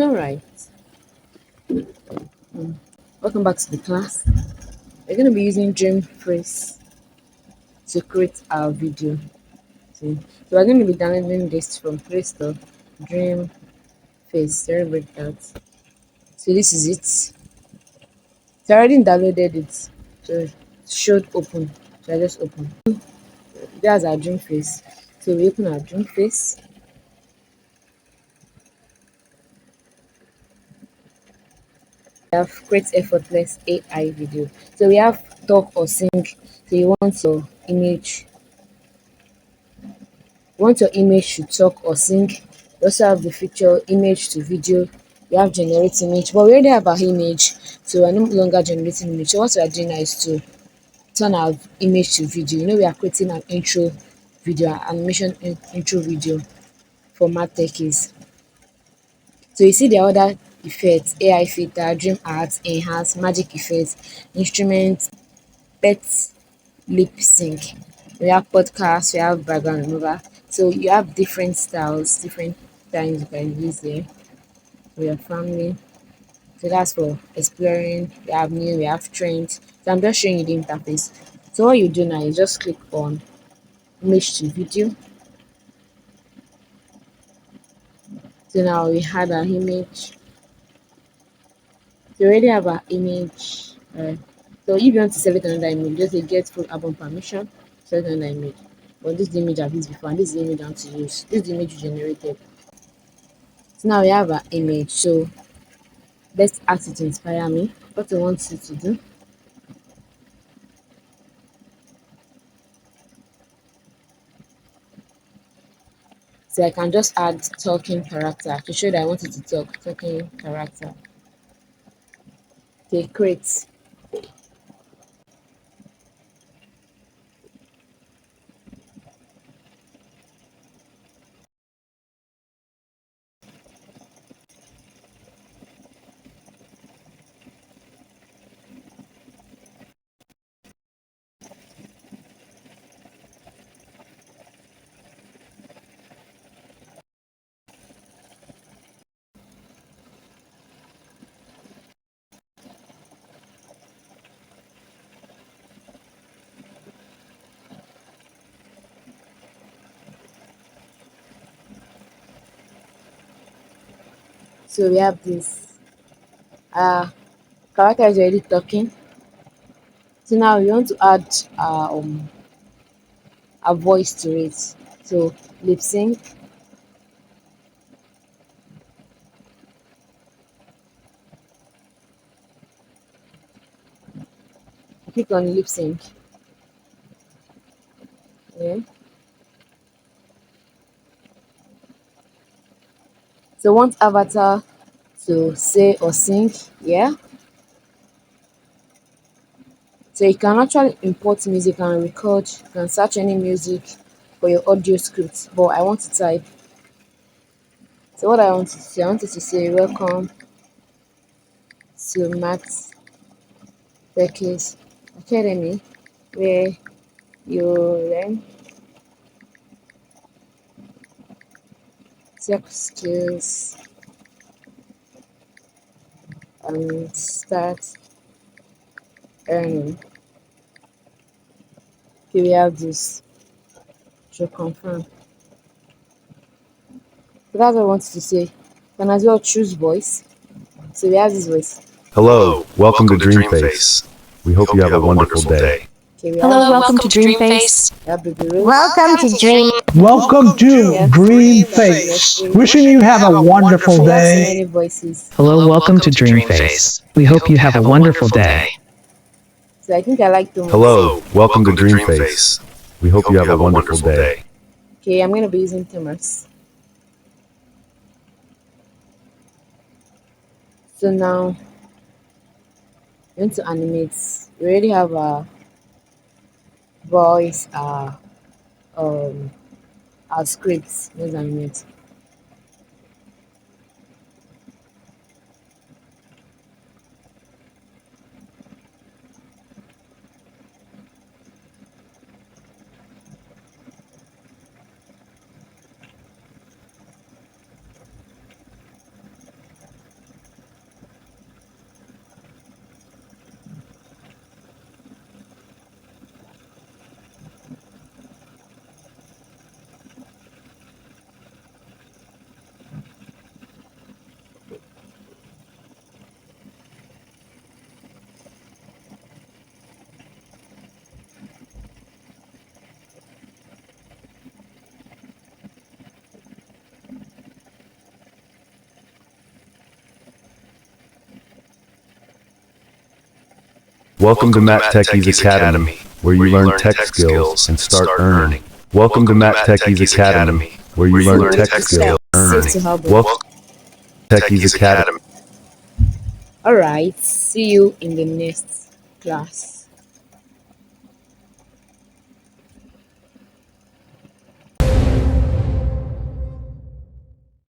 All right. Welcome back to the class. We're going to be using DreamFace to create our video. See? So we're going to be downloading this from Play Store. DreamFace. Sorry about that. So this is it. So I already downloaded it. So it should open. So I just open. That's our DreamFace. So we open our DreamFace. We have create effortless AI video. So we have talk or sing. So you want your image to talk or sing. You also have the feature image to video. You have generate image, but we already have our image, so we're no longer generating image. So what we are doing now is to turn our image to video. We are creating an intro video, an animation intro video for MattTechies. So you see the other effects: AI filter, dream art, enhance, magic effects, instrument, pet lip sync. We have podcast, we have background remover. So you have different styles, different times you can use there for your family. So that's for exploring. We have new, we have trends. So I'm just showing you the interface. So what you do now is just click on image to video. So now we had our image. So we already have our image. So if you want to select another image, just say get full album permission, select another image. But this is the image I've used before, and this is the image I want to use. This is the image you generated. So now we have our image. So let's ask it to inspire me. What I want you to do. So I can just add talking character to show that I want it to talk. Talking character. Okay, create. So we have this. Character is already talking. So now we want to add a voice to it. So lip sync. Click on lip sync. Yeah. So want avatar to say or sing. Yeah. So you can actually import music and record. You can search any music for your audio script. But I want to type. So what I wanted to say welcome to MattTechies Academy, where you learn tech skills and start earning. Okay, we have this to confirm. So that's what I wanted to say. You can as well choose voice. So we have this voice. Hello, welcome to DreamFace. We hope you have a wonderful day. Okay, we Hello, have welcome to DreamFace. we have baby Rose. Welcome to Dream. Welcome to Yes. DreamFace. Yes. Wishing you have a wonderful We have so day. many voices. Hello, welcome to DreamFace. We hope you have a wonderful day. So I think I like Thomas. Hello, welcome to DreamFace. We hope you have a wonderful day. Okay, I'm gonna be using Thomas. So now we want to animate. We already have our voice, um our scripts. Let's animate. Welcome to MattTechies Academy, where you learn tech skills and start earning. Welcome to MattTechies Academy, where you learn tech skills and Safe to earning. help. Welcome to Techies Academy. All right. See you in the next class.